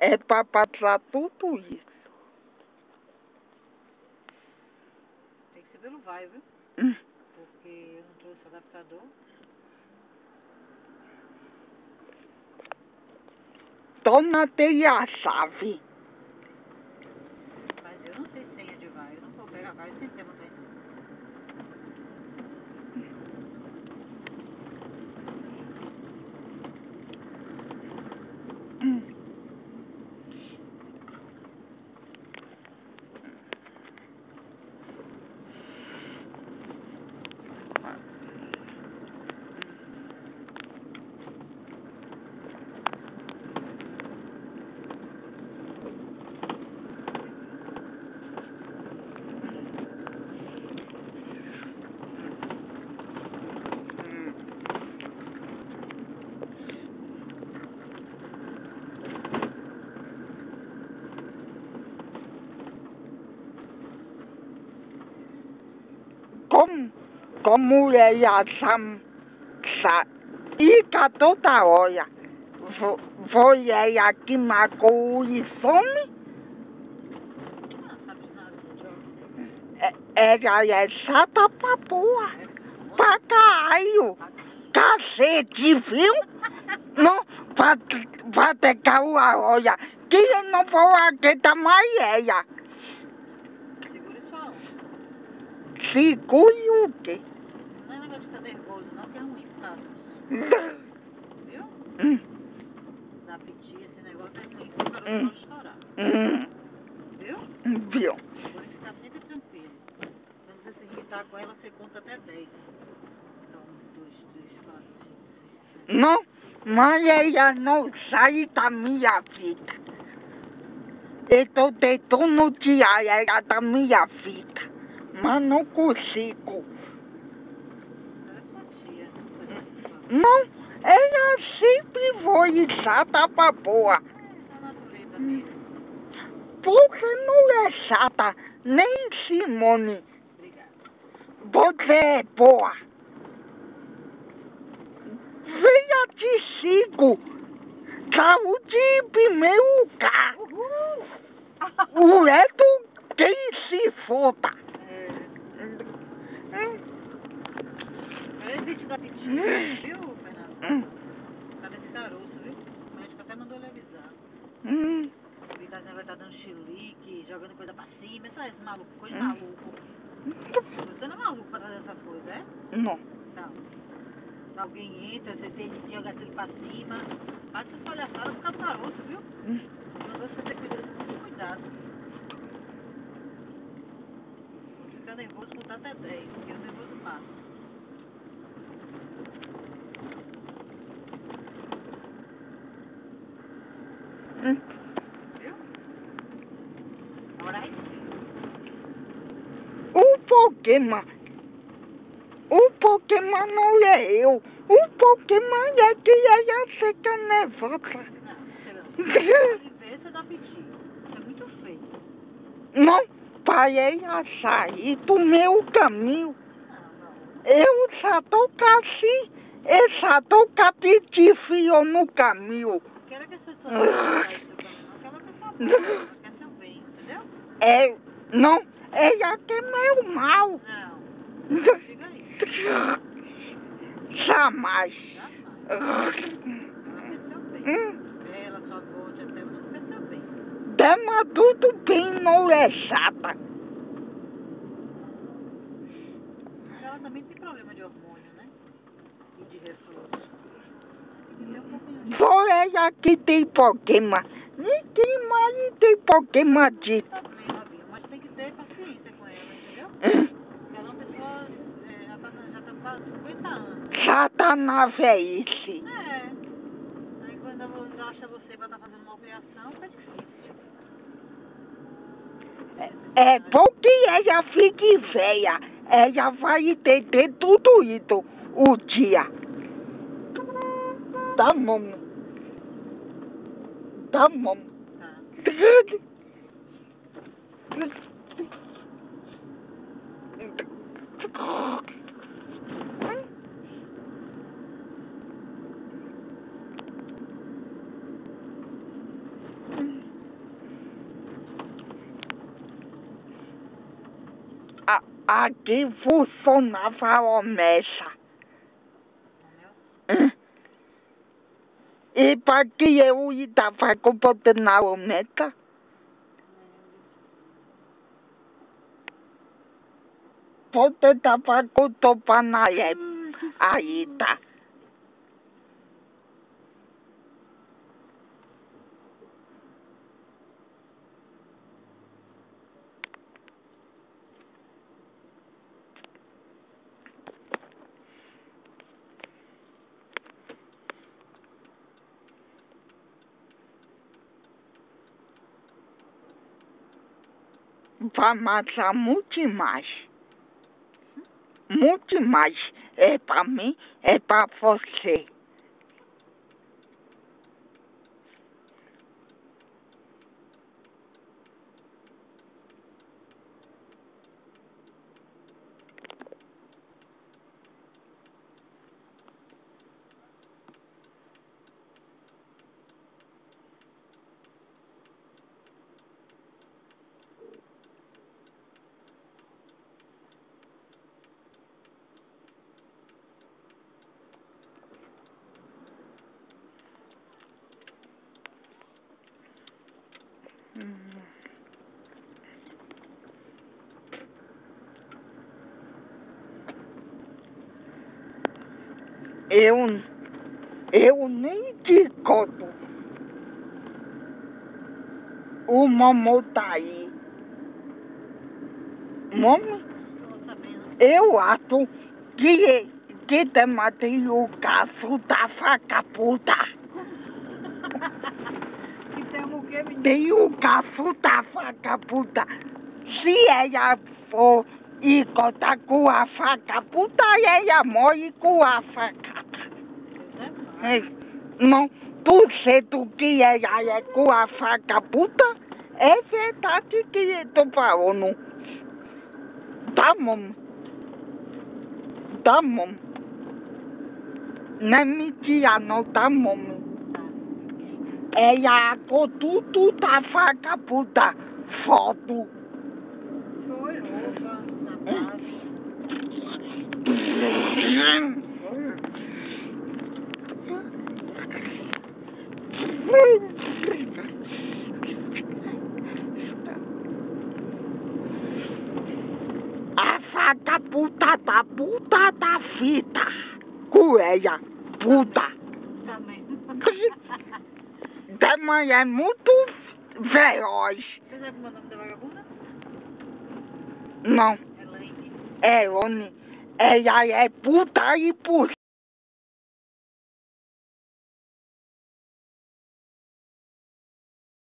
É pra passar tudo isso. Tem que ser pelo vai, viu? Porque eu não trouxe adaptador. Dona tem a chave. Mas eu não sei senha de vai. Eu não vou pegar vai sem ter manutenção. Como ela fica toda hora. Foi ela que marcou o exame? Não sabe de nada, João. Ela é chata pra porra. Pra caralho. Cacete, viu? Não, vai pegar a hora. Que eu não vou aguentar mais ela. Segure sua onda. Segure o quê? Não é negócio de ficar nervoso, não, que é ruim pro caso. Viu? Dá piti, esse negócio é ruim. O caroço pode estourar. Viu? Viu? Por isso ficar sempre tranquilo. Quando você se irritar com ela, você conta até 10. Então, 1, 2, 3, 4, 5, 6, 7. Não, mas ela não sai da minha vida. Eu tô tentando tirar ela da minha vida, mas não consigo. Ela é sua tia. Não, ela sempre foi chata pra boa. É a natureza dele. Porque não é chata, nem Simone. Obrigada. Você é boa. Venha te sigo. Saúde em primeiro lugar. O resto quem se foda. Evite da piti, viu, Fernando? Tá nesse caroço, viu? O médico até mandou ele avisar. O Vitazinho vai estar dando chilique, jogando coisa pra cima, só esse maluco, coisa de maluco. Você não é maluco pra fazer essas coisas, é? Não. Então, se alguém entra, você tem que jogar tudo pra cima. Faz essas palhaçadas por causa do caroço, viu? Então você tem que ter muito cuidado. Vou ficar nervoso, contar até 10, porque o nervoso passa. Viu? Agora aí sim. O Pokémon não é eu. O Pokémon é que ela fica nervosa. Não, você dá piti. Isso é muito feio. Não, parei a sair do meu caminho. Não. Eu só tô assim. Eu só tô com a piti fio no caminho. Não quero que as pessoas não seu caminho, não. Aquela pessoa boa, ela quer seu bem, entendeu? Não, ela quer meu mal. Não, diga isso. Jamais. Ela quer seu bem. Ela, sua avó, tia Thelma, não quer seu bem. Dama tudo bem, não é chata. Ela também tem problema de hormônio, né? E de refluxo. Tem que ter um pouquinho de... Só ela que tem problema. Ninguém mais tem problema disso. Também, Robinho, mas tem que ter paciência com ela, entendeu? Ela é uma pessoa, já tá quase 50 anos. Chata na velhice. Aí quando ela acha você pra estar fazendo uma operação, fica difícil. É porque ela fique velha. Ela vai entender tudo isso o dia. Tá bom. Tá bom. Tá. aqui funcionava a omessa. E para que eu estava comprando na omessa? Porque estava com na aí tá. Vai matar muito mais. Muito mais. É para mim, é para você. Eu nem te conto. O mamô tá aí. Mami, eu acho que tem o caso da faca puta. Que tem o quê, menino? Tem o caso da faca puta. Se ela for e cortar com a faca puta, ela morre com a facada. Não, por certo que ela é com a faca puta, é verdade que eu tô falando. Tá bom. Tá bom. Não é mentira não, tá bom. Ela com tudo da faca puta. Foto. Foi roupa, sapato. A faca puta da fita. Coelha, puta. Também. Também é muito veloz. Você sabe como é o nome da vagabunda? Não, Elaine. é Oni. Ela é puta e puta.